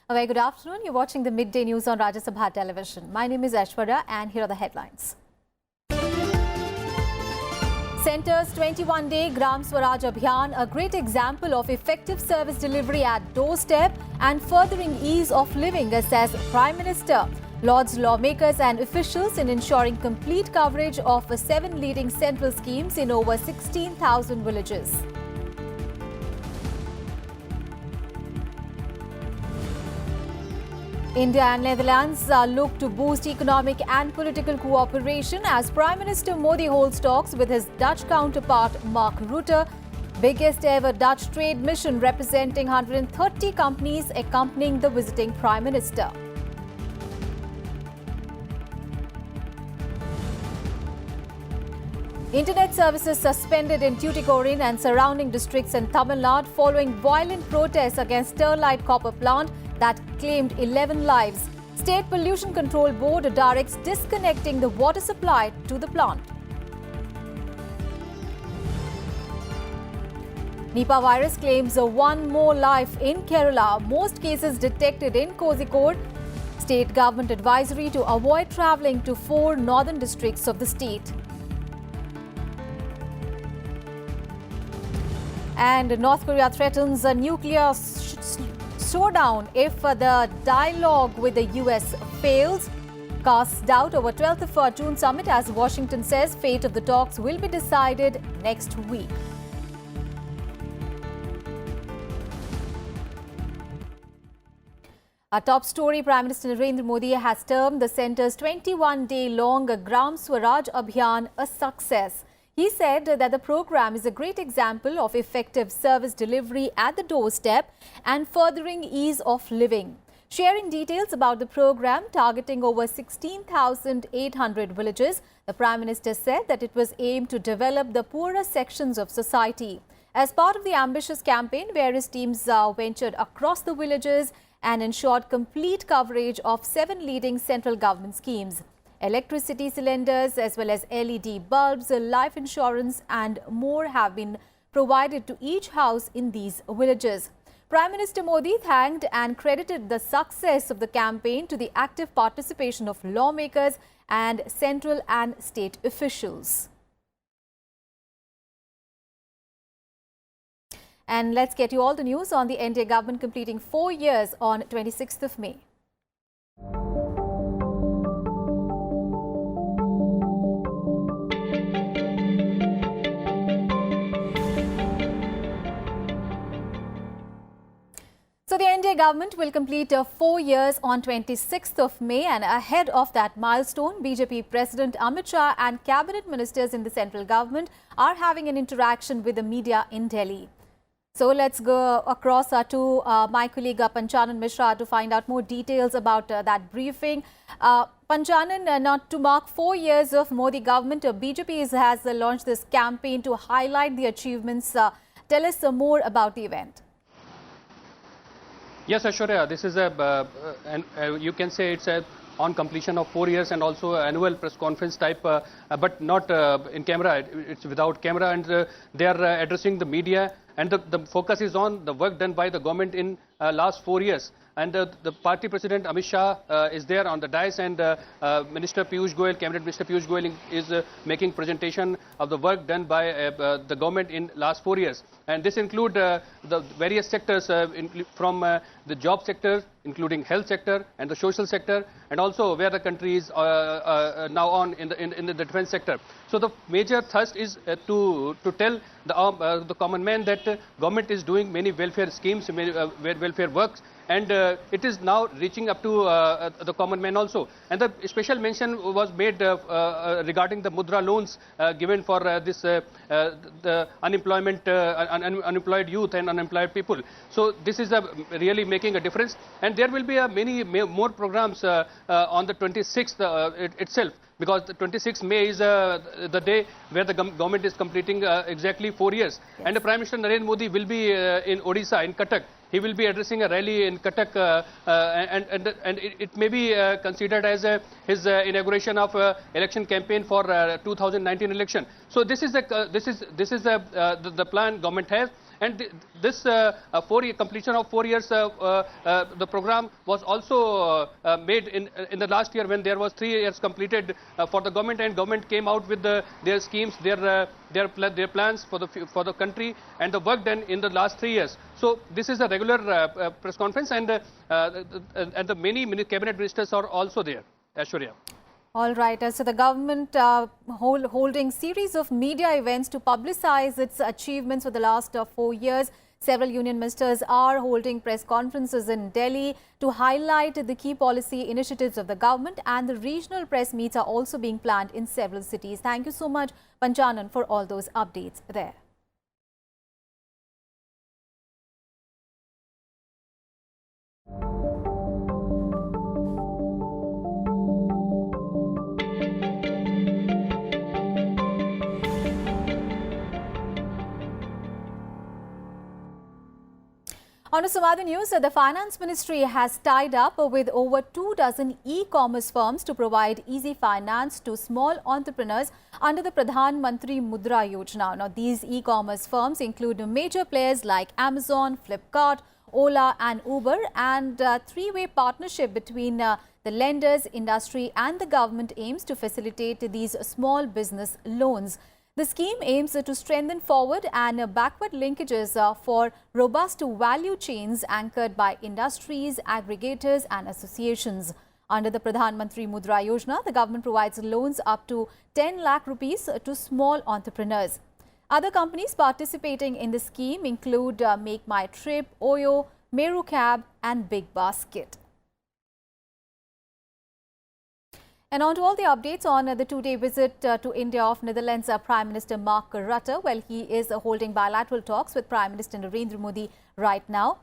A very good afternoon. You're watching the midday news on Rajya Sabha television. My name is Aishwarya and here are the headlines. Centre's 21-day Gram Swaraj Abhiyan, a great example of effective service delivery at doorstep and furthering ease of living, says Prime Minister. Lauds lawmakers and officials in ensuring complete coverage of 7 leading central schemes in over 16,000 villages. India and Netherlands look to boost economic and political cooperation as Prime Minister Modi holds talks with his Dutch counterpart Mark Rutte. Biggest ever Dutch trade mission representing 130 companies accompanying the visiting Prime Minister. Internet services suspended in Tuticorin and surrounding districts in Tamil Nadu following violent protests against Sterlite copper plant that claimed 11 lives. State Pollution Control Board directs disconnecting the water supply to the plant. Nipah virus claims one more life in Kerala. Most cases detected in Kozhikode. State government advisory to avoid travelling to 4 northern districts of the state. And North Korea threatens a nuclear showdown if the dialogue with the US fails. Casts doubt over 12th of June summit as Washington says fate of the talks will be decided next week. Our top story, Prime Minister Narendra Modi has termed the centre's 21-day-long Gram Swaraj Abhiyan a success. He said that the program is a great example of effective service delivery at the doorstep and furthering ease of living. Sharing details about the program targeting over 16,800 villages, the Prime Minister said that it was aimed to develop the poorer sections of society. As part of the ambitious campaign, various teams ventured across the villages and ensured complete coverage of 7 leading central government schemes. Electricity cylinders as well as LED bulbs, life insurance and more have been provided to each house in these villages. Prime Minister Modi thanked and credited the success of the campaign to the active participation of lawmakers and central and state officials. And let's get you all the news on the NDA government completing 4 years on 26th of May. So the NDA government will complete 4 years on 26th of May, and ahead of that milestone, BJP President Amit Shah and cabinet ministers in the central government are having an interaction with the media in Delhi. So let's go across to my colleague Panchanan Mishra to find out more details about that briefing. Panchanan, not to mark 4 years of Modi government, BJP has launched this campaign to highlight the achievements. Tell us more about the event. Yes, Aishwarya, this is you can say it's on completion of 4 years and also annual press conference type, but not in camera. It's without camera, and they are addressing the media, and the focus is on the work done by the government in last 4 years. And the party president Amit Shah is there on the dais, and Minister Piyush Goyal, Cabinet Minister Piyush Goyal is making presentation of the work done by the government in last 4 years. And this include the various sectors from the job sector, including health sector and the social sector, and also where the country is now on in the defense sector. So the major thrust is to tell the common man that government is doing many welfare schemes, welfare works, and it is now reaching up to the common man also. And the special mention was made regarding the Mudra loans given for the unemployed youth and unemployed people. So this is really making a difference, and there will be many more programs on the 26th itself, because the 26th May is the day where the government is completing exactly 4 years. Yes. And the Prime Minister Narendra Modi will be in Odisha, in Cuttack. He will be addressing a rally in Cuttack, and it may be considered as his inauguration of election campaign for 2019 election. So this is the plan government has, And this completion of 4 years, the program was also made in the last year when there was 3 years completed for the government, and government came out with their schemes, their plans for the country, and the work done in the last 3 years. So this is a regular press conference, and the many cabinet ministers are also there. Aishwarya. All right. So the government holding series of media events to publicize its achievements for the last 4 years. Several union ministers are holding press conferences in Delhi to highlight the key policy initiatives of the government, and the regional press meets are also being planned in several cities. Thank you so much, Panchanan, for all those updates there. On to some other news, the Finance Ministry has tied up with over 24 e-commerce firms to provide easy finance to small entrepreneurs under the Pradhan Mantri Mudra Yojana. Now, these e-commerce firms include major players like Amazon, Flipkart, Ola and Uber, and a three-way partnership between the lenders, industry and the government aims to facilitate these small business loans. The scheme aims to strengthen forward and backward linkages for robust value chains anchored by industries, aggregators and associations. Under the Pradhan Mantri Mudra Yojana, the government provides loans up to 10 lakh rupees to small entrepreneurs. Other companies participating in the scheme include Make My Trip, Oyo, Meru Cab and Big Basket. And on to all the updates on the two-day visit to India of Netherlands Prime Minister Mark Rutte. Well, he is holding bilateral talks with Prime Minister Narendra Modi right now.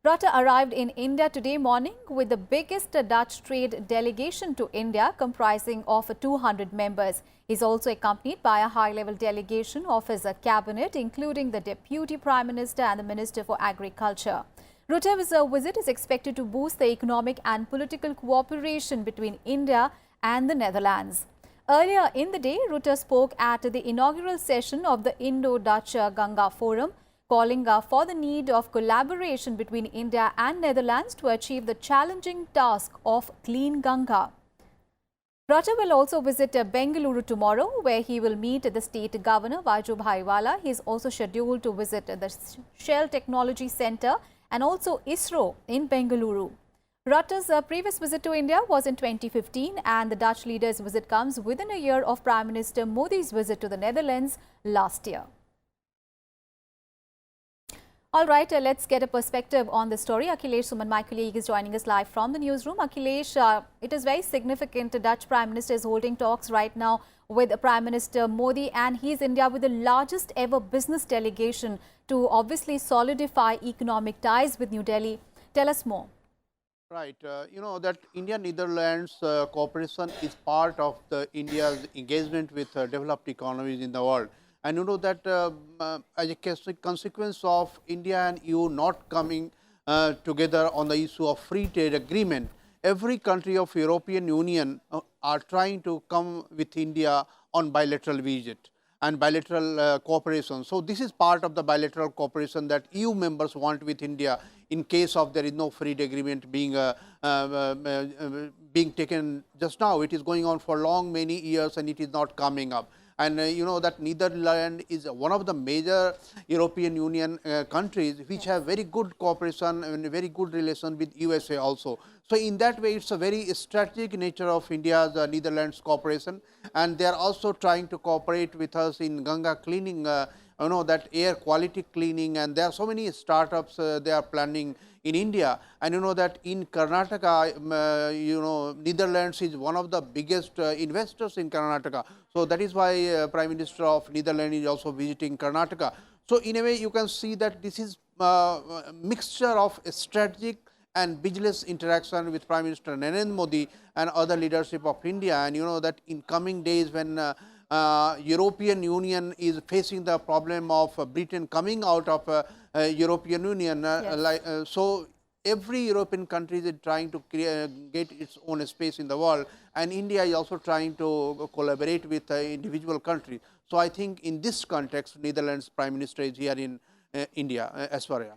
Rutte arrived in India today morning with the biggest Dutch trade delegation to India, comprising of 200 members. He is also accompanied by a high-level delegation of his cabinet, including the Deputy Prime Minister and the Minister for Agriculture. Rutte's visit is expected to boost the economic and political cooperation between India and the Netherlands. Earlier in the day, Rutte spoke at the inaugural session of the Indo-Dutch Ganga Forum, calling for the need of collaboration between India and Netherlands to achieve the challenging task of clean Ganga. Rutte will also visit Bengaluru tomorrow, where he will meet the state governor Vajubhai Wala. He is also scheduled to visit the Shell Technology Centre and also ISRO in Bengaluru. Rutte's previous visit to India was in 2015, and the Dutch leader's visit comes within a year of Prime Minister Modi's visit to the Netherlands last year. All right, let's get a perspective on the story. Akhilesh Suman, my colleague, is joining us live from the newsroom. Akhilesh, it is very significant. The Dutch Prime Minister is holding talks right now with Prime Minister Modi, and he is India with the largest ever business delegation to obviously solidify economic ties with New Delhi. Tell us more. Right. You know that India-Netherlands cooperation is part of India's engagement with developed economies in the world. And you know that as a consequence of India and EU not coming together on the issue of free trade agreement, every country of European Union are trying to come with India on bilateral visit and bilateral cooperation. So this is part of the bilateral cooperation that EU members want with India in case of there is no free trade agreement being taken just now. It is going on for many years and it is not coming up. And you know that Netherlands is one of the major European Union countries which have very good cooperation and very good relation with USA also. So in that way, it's a very strategic nature of India's Netherlands cooperation, and they are also trying to cooperate with us in Ganga cleaning, you know, that air quality cleaning, and there are so many startups they are planning in India. And you know that in Karnataka, you know, Netherlands is one of the biggest investors in Karnataka. So that is why Prime Minister of Netherlands is also visiting Karnataka. So in a way, you can see that this is a mixture of strategic and business interaction with Prime Minister Narendra Modi and other leadership of India. And you know that in coming days when European Union is facing the problem of Britain coming out of European Union, Yes. so every European country is trying to get its own space in the world, and India is also trying to collaborate with individual countries. So I think in this context, Netherlands Prime Minister is here in India, Aishwarya.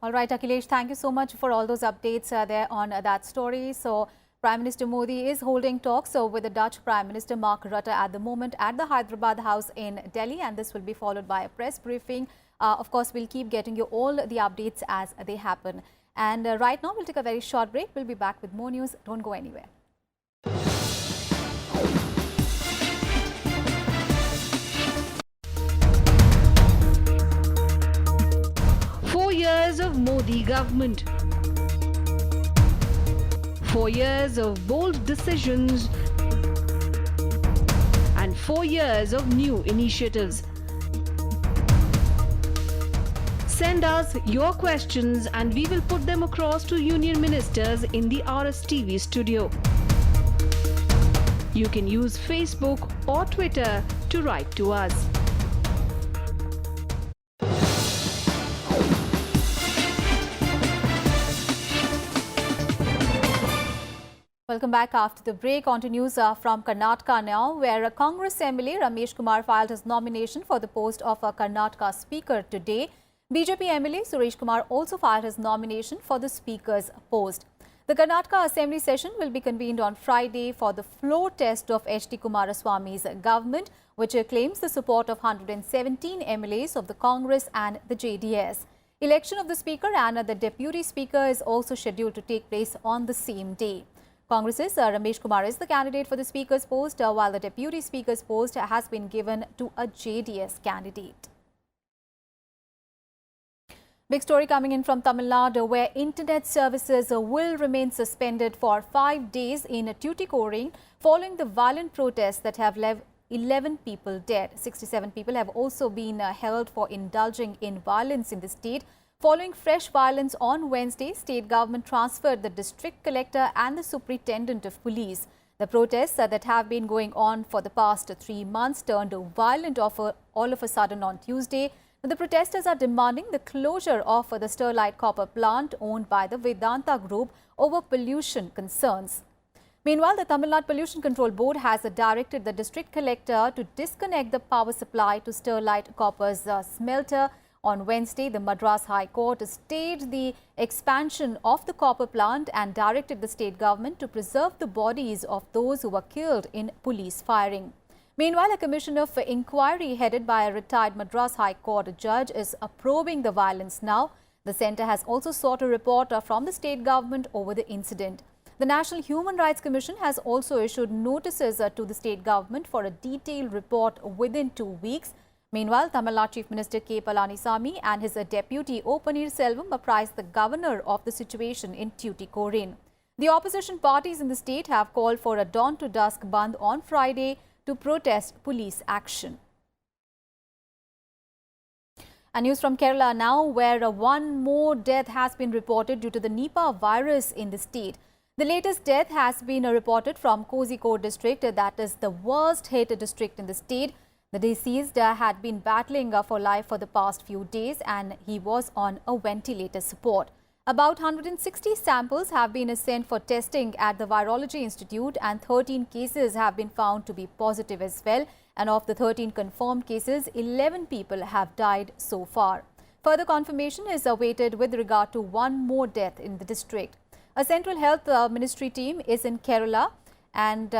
All right, Akhilesh, thank you so much for all those updates there on that story. So, Prime Minister Modi is holding talks with the Dutch Prime Minister Mark Rutte at the moment at the Hyderabad House in Delhi, and this will be followed by a press briefing. Of course, we'll keep getting you all the updates as they happen. And right now, we'll take a very short break. We'll be back with more news. Don't go anywhere. Years of Modi government. 4 years of bold decisions and 4 years of new initiatives. Send us your questions and we will put them across to union ministers in the RSTV studio. You can use Facebook or Twitter to write to us. Welcome back after the break. On to news from Karnataka now, where a Congress MLA Ramesh Kumar filed his nomination for the post of a Karnataka Speaker today. BJP MLA Suresh Kumar also filed his nomination for the Speaker's post. The Karnataka Assembly session will be convened on Friday for the floor test of H.D. Kumaraswamy's government, which claims the support of 117 MLAs of the Congress and the JDS. Election of the Speaker and the Deputy Speaker is also scheduled to take place on the same day. Congress's Ramesh Kumar is the candidate for the Speaker's post, while the Deputy Speaker's post has been given to a JDS candidate. Big story coming in from Tamil Nadu, where internet services will remain suspended for 5 days in Tuticorin following the violent protests that have left 11 people dead. 67 people have also been held for indulging in violence in the state. Following fresh violence on Wednesday, state government transferred the district collector and the superintendent of police. The protests that have been going on for the past 3 months turned violent all of a sudden on Tuesday. The protesters are demanding the closure of the Sterlite copper plant owned by the Vedanta Group over pollution concerns. Meanwhile, the Tamil Nadu Pollution Control Board has directed the district collector to disconnect the power supply to Sterlite Copper's smelter. On Wednesday, the Madras High Court stayed the expansion of the copper plant and directed the state government to preserve the bodies of those who were killed in police firing. Meanwhile, a commission of inquiry headed by a retired Madras High Court judge is probing the violence now. The centre has also sought a report from the state government over the incident. The National Human Rights Commission has also issued notices to the state government for a detailed report within 2 weeks. Meanwhile, Tamil Nadu Chief Minister K. Palanisamy and his deputy O. Pannirselvam apprised the governor of the situation in Tuticorin. The opposition parties in the state have called for a dawn to dusk bandh on Friday to protest police action. And news from Kerala now, where one more death has been reported due to the Nipah virus in the state. The latest death has been reported from Kozhikode district, that is the worst hit district in the state. The deceased had been battling for life for the past few days and he was on a ventilator support. About 160 samples have been sent for testing at the Virology Institute and 13 cases have been found to be positive as well. And of the 13 confirmed cases, 11 people have died so far. Further confirmation is awaited with regard to one more death in the district. A Central Health Ministry team is in Kerala and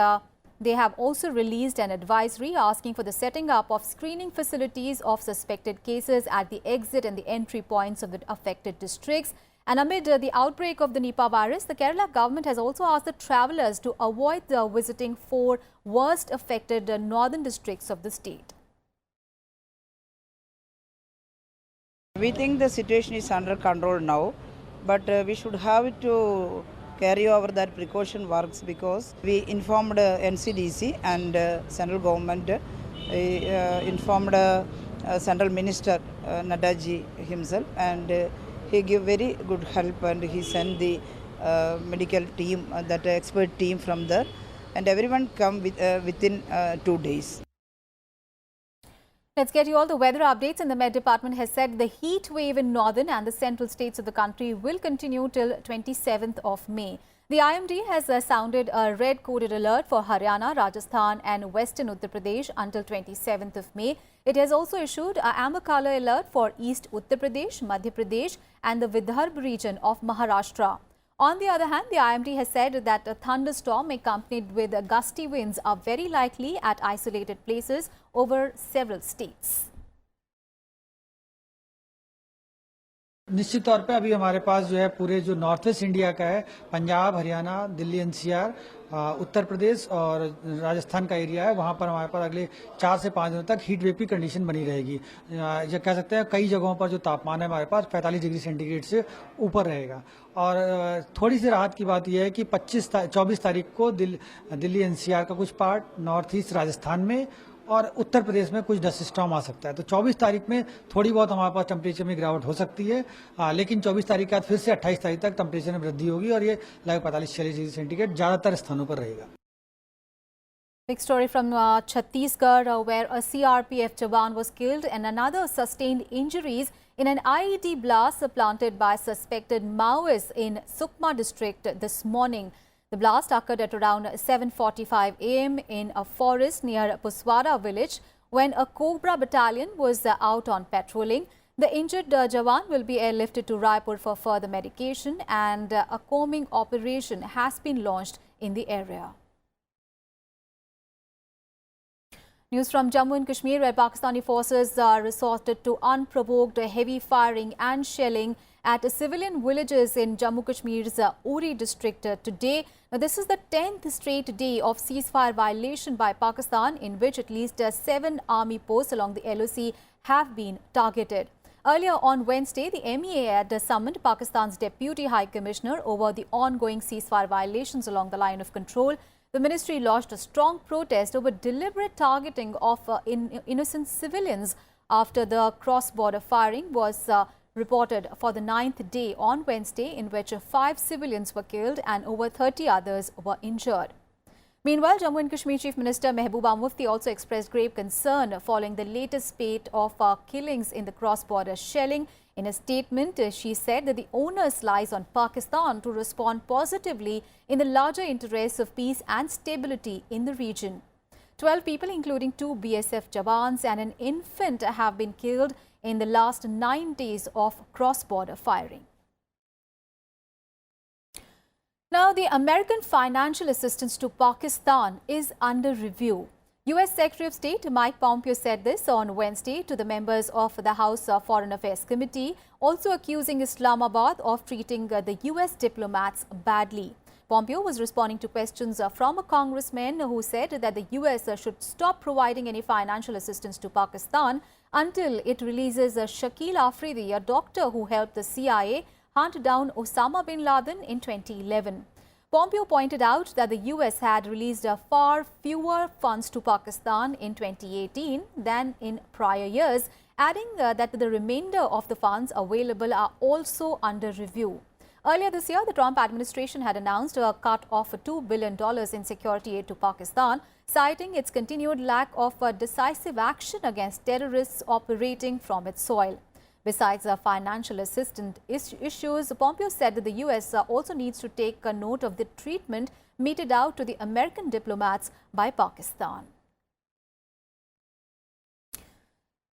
they have also released an advisory asking for the setting up of screening facilities of suspected cases at the exit and the entry points of the affected districts. And amid the outbreak of the Nipah virus, the Kerala government has also asked the travellers to avoid visiting 4 worst affected northern districts of the state. We think the situation is under control now, but we should have to carry over that precaution works because we informed NCDC and central government, informed central minister Nadaji himself, and he gave very good help and he sent the medical team, that expert team from there, and everyone come within 2 days. Let's get you all the weather updates. And the Met Department has said the heat wave in northern and the central states of the country will continue till 27th of May. The IMD has sounded a red-coded alert for Haryana, Rajasthan and Western Uttar Pradesh until 27th of May. It has also issued a amber color alert for East Uttar Pradesh, Madhya Pradesh and the Vidarbha region of Maharashtra. On the other hand, the IMD has said that a thunderstorm accompanied with gusty winds are very likely at isolated places over several states. निश्चित तौर पे अभी हमारे पास जो है पूरे जो north east India का है, पंजाब, हरियाणा, दिल्ली एनसीआर, उत्तर प्रदेश और राजस्थान का एरिया है, वहां पर हमारे पास अगले 4 से 5 दिनों तक हीट वेव की कंडीशन बनी रहेगी। ये कह सकते हैं कई जगहों पर जो तापमान है हमारे पास 45 डिग्री सेंटीग्रेड से ऊपर रहेगा। और थोड़ी सी राहत की बात यह है कि 24 तारीख को दिल्ली एनसीआर का कुछ पार्ट, नॉर्थ ईस्ट राजस्थान में और उत्तर प्रदेश में कुछ डस्ट स्टॉर्म आ सकता है। तो 24 तारीख में थोड़ी बहुत हमारे पास टेम्परेचर में गिरावट हो सकती है, लेकिन 24 तारीख के बाद फिर से 28 तारीख तक टेम्परेचर में वृद्धि होगी और ये लगभग 45-46 डिग्री सेंटीग्रेड ज्यादातर स्थानों पर रहेगा। Big story from Chhattisgarh, where a CRPF jawan was killed and another sustained injuries in an IED blast planted by suspected Maoists in Sukma district this morning. The blast occurred at around 7:45 a.m. in a forest near Puswara village when a Cobra battalion was out on patrolling. The injured jawan will be airlifted to Raipur for further medication and a combing operation has been launched in the area. News from Jammu and Kashmir, where Pakistani forces resorted to unprovoked heavy firing and shelling at civilian villages in Jammu Kashmir's Uri district today. Now, this is the 10th straight day of ceasefire violation by Pakistan, in which at least 7 army posts along the LOC have been targeted. Earlier on Wednesday, the MEA had summoned Pakistan's Deputy High Commissioner over the ongoing ceasefire violations along the line of control. The ministry lodged a strong protest over deliberate targeting of innocent civilians after the cross-border firing was reported for the 9th day on Wednesday, in which 5 civilians were killed and over 30 others were injured. Meanwhile, Jammu and Kashmir Chief Minister Mehbooba Mufti also expressed grave concern following the latest spate of killings in the cross-border shelling. In a statement, she said that the onus lies on Pakistan to respond positively in the larger interests of peace and stability in the region. 12 people, including 2 BSF jawans and an infant, have been killed in the last 9 days of cross-border firing. Now, the American financial assistance to Pakistan is under review. U.S. Secretary of State Mike Pompeo said this on Wednesday to the members of the House Foreign Affairs Committee, also accusing Islamabad of treating the U.S. diplomats badly. Pompeo was responding to questions from a congressman who said that the U.S. should stop providing any financial assistance to Pakistan until it releases Shakil Afridi, a doctor who helped the CIA hunt down Osama bin Laden in 2011. Pompeo pointed out that the U.S. had released far fewer funds to Pakistan in 2018 than in prior years, adding that the remainder of the funds available are also under review. Earlier this year, the Trump administration had announced a cut of $2 billion in security aid to Pakistan, citing its continued lack of decisive action against terrorists operating from its soil. Besides financial assistance issues, Pompeo said that the U.S. also needs to take a note of the treatment meted out to the American diplomats by Pakistan.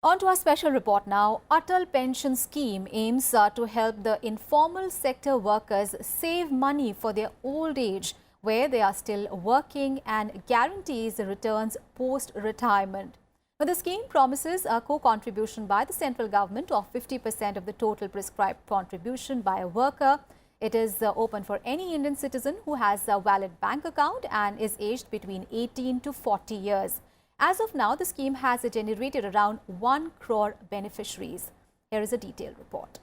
On to our special report now. Atal Pension Scheme aims to help the informal sector workers save money for their old age, where they are still working, and guarantees returns post-retirement. Now, the scheme promises a co-contribution by the central government of 50% of the total prescribed contribution by a worker. It is open for any Indian citizen who has a valid bank account and is aged between 18 to 40 years. As of now, the scheme has generated around 1 crore beneficiaries. Here is a detailed report.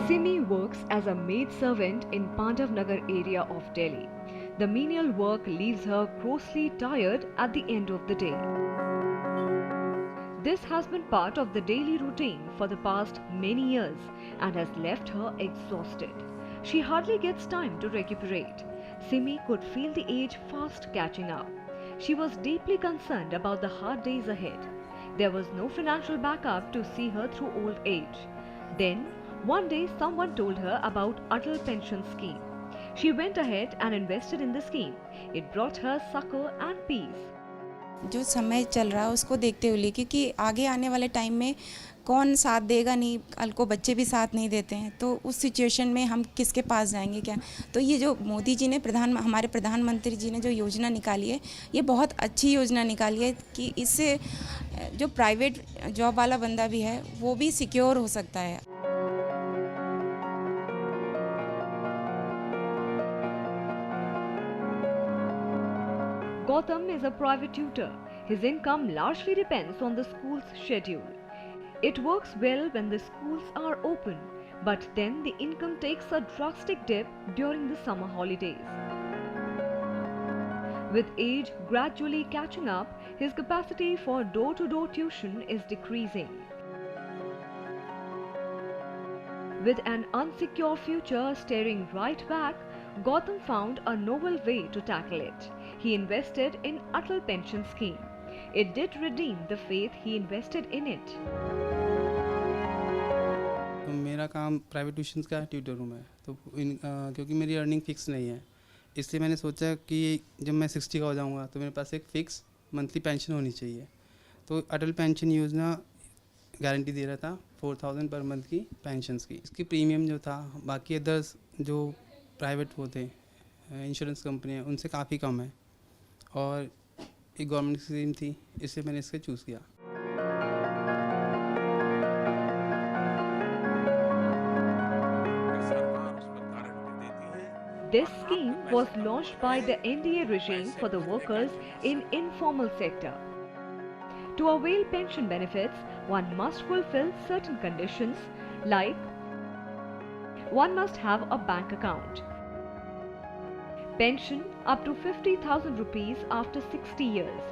Simi works as a maid servant in Pandav Nagar area of Delhi. The menial work leaves her grossly tired at the end of the day. This has been part of the daily routine for the past many years and has left her exhausted. She hardly gets time to recuperate. Simi could feel the age fast catching up. She was deeply concerned about the hard days ahead. There was no financial backup to see her through old age. Then, one day someone told her about Atal Pension Scheme. She went ahead and invested in the scheme. It brought her succor and peace. जो समय चल रहा है उसको देखते हुए, क्योंकि आगे आने वाले टाइम में कौन साथ देगा नहीं, कल को बच्चे भी साथ नहीं देते हैं, तो उस सिचुएशन में हम किसके पास जाएंगे क्या। तो ये जो मोदी जी ने हमारे प्रधानमंत्री जी ने जो योजना निकाली है, ये बहुत अच्छी योजना निकाली है कि इससे जो प्राइवेट जॉब वाला बंदा भी है वो भी सिक्योर हो सकता है। Gautam is a private tutor. His income largely depends on the school's schedule. It works well when the schools are open, but then the income takes a drastic dip during the summer holidays. With age gradually catching up, his capacity for door-to-door tuition is decreasing. With an unsecure future staring right back, Gautam found a novel way to tackle it. He invested in Atal Pension Scheme. It did redeem the faith he invested in it. तो मेरा काम private tuition का tutor हूँ मैं, तो क्योंकि मेरी earning fix नहीं है, इसलिए मैंने सोचा कि जब मैं 60 का हो जाऊँगा तो मेरे पास एक फ़िक्स मंथली पेंशन होनी चाहिए। तो अटल पेंशन योजना गारंटी दे रहा था 4000 पर मंथ की पेंशन्स की। इसकी प्रीमियम जो था बाकी अदर्स जो प्राइवेट वो थे इंश्योरेंस कंपनियाँ उनसे काफ़ी कम है, और एक गवर्नमेंट स्कीम थी, इसलिए मैंने इसके चूज़ किया। This scheme was launched by the NDA regime for the workers in informal sector. To avail pension benefits, one must fulfill certain conditions like one must have a bank account, pension up to 50,000 rupees after 60 years.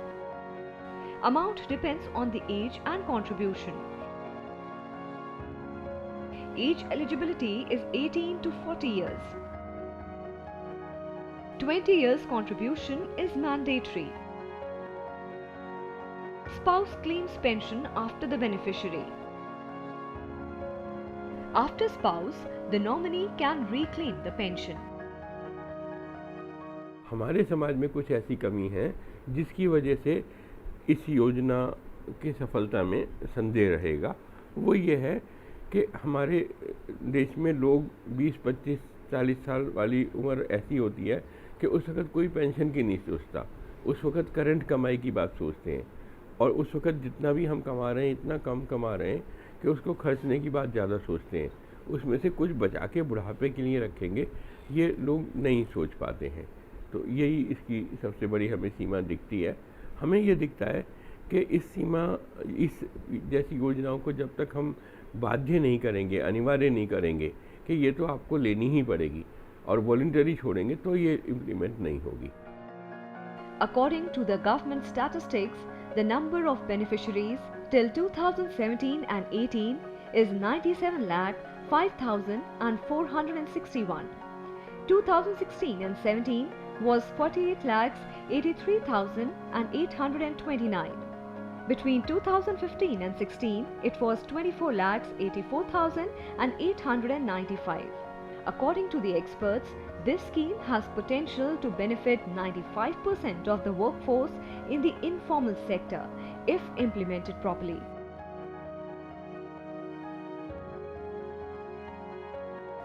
Amount depends on the age and contribution. Age eligibility is 18 to 40 years. 20 years contribution is mandatory. Spouse claims pension after the beneficiary. After spouse, the nominee can reclaim the pension. हमारे समाज में कुछ ऐसी कमी है जिसकी वजह से इस योजना की सफलता में संदेह रहेगा। वो ये है कि हमारे देश में लोग 20, 25, 40 साल वाली उम्र ऐसी होती है कि उस वक़्त कोई पेंशन की नहीं सोचता, उस वक़्त करंट कमाई की बात सोचते हैं, और उस वक़्त जितना भी हम कमा रहे हैं इतना कम कमा रहे हैं कि उसको खर्चने की बात ज़्यादा सोचते हैं। उसमें से कुछ बचा के बुढ़ापे के लिए रखेंगे, ये लोग नहीं सोच पाते हैं। तो यही इसकी सबसे बड़ी हमें सीमा दिखती है। हमें ये दिखता है कि इस जैसी योजनाओं को जब तक हम बाध्य नहीं करेंगे, अनिवार्य नहीं करेंगे कि ये तो आपको लेनी ही पड़ेगी, और वॉलंटरी छोड़ेंगे तो ये इम्प्लीमेंट नहीं होगी। According to the government statistics, the number of beneficiaries till 2017 and 18 is 97,05,461. 2016 and 17 was 48,83,829. Between 2015 and 16, it was 24,84,895. According to the experts, this scheme has potential to benefit 95% of the workforce in the informal sector if implemented properly.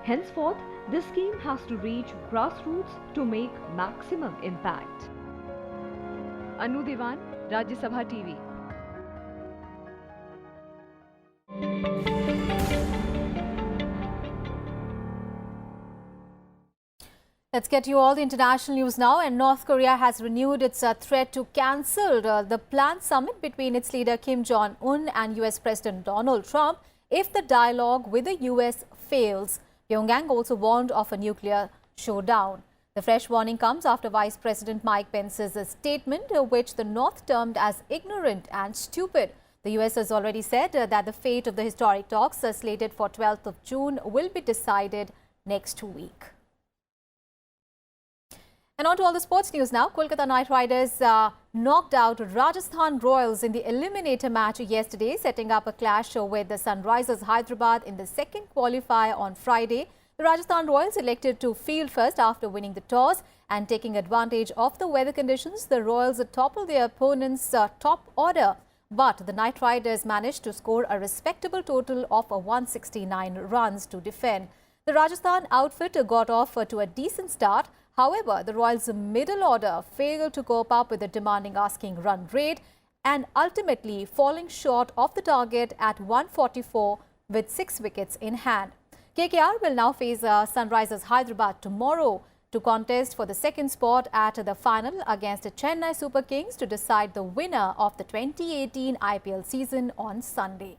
Henceforth, this scheme has to reach grassroots to make maximum impact. Anu Devan, Rajya Sabha TV. Let's get you all the international news now. And North Korea has renewed its threat to cancel the planned summit between its leader Kim Jong-un and US President Donald Trump if the dialogue with the US fails. Pyongyang also warned of a nuclear showdown. The The fresh warning comes after Vice President Mike Pence's statement, which the North termed as ignorant and stupid. The US has already said that the fate of the historic talks slated for 12th of June will be decided next week. And on to all the sports news now. Kolkata Knight Riders knocked out Rajasthan Royals in the eliminator match yesterday, setting up a clash with the Sunrisers Hyderabad in the second qualifier on Friday. The Rajasthan Royals elected to field first after winning the toss and taking advantage of the weather conditions. The Royals toppled their opponents' top order, but the Knight Riders managed to score a respectable total of 169 runs to defend. The Rajasthan outfit got off to a decent start. However, the Royals' middle order failed to cope up with the demanding asking run rate and ultimately falling short of the target at 144 with 6 wickets in hand. KKR will now face Sunrisers Hyderabad tomorrow to contest for the second spot at the final against the Chennai Super Kings to decide the winner of the 2018 IPL season on Sunday.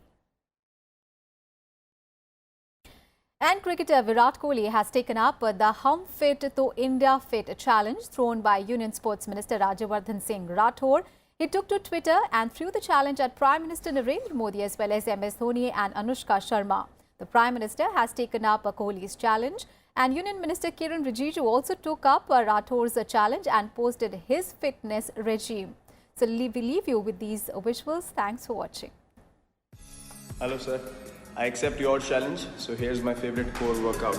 And cricketer Virat Kohli has taken up the Hum Fit to India Fit challenge thrown by Union Sports Minister Rajya Singh Rathore. He took to Twitter and threw the challenge at Prime Minister Narendra Modi as well as MS Dhoni and Anushka Sharma. The Prime Minister has taken up Kohli's challenge, and Union Minister Kiran Rijiju also took up Rathore's challenge and posted his fitness regime. So we leave you with these visuals. Thanks for watching. Hello sir, I accept your challenge. So here's my favorite core workout.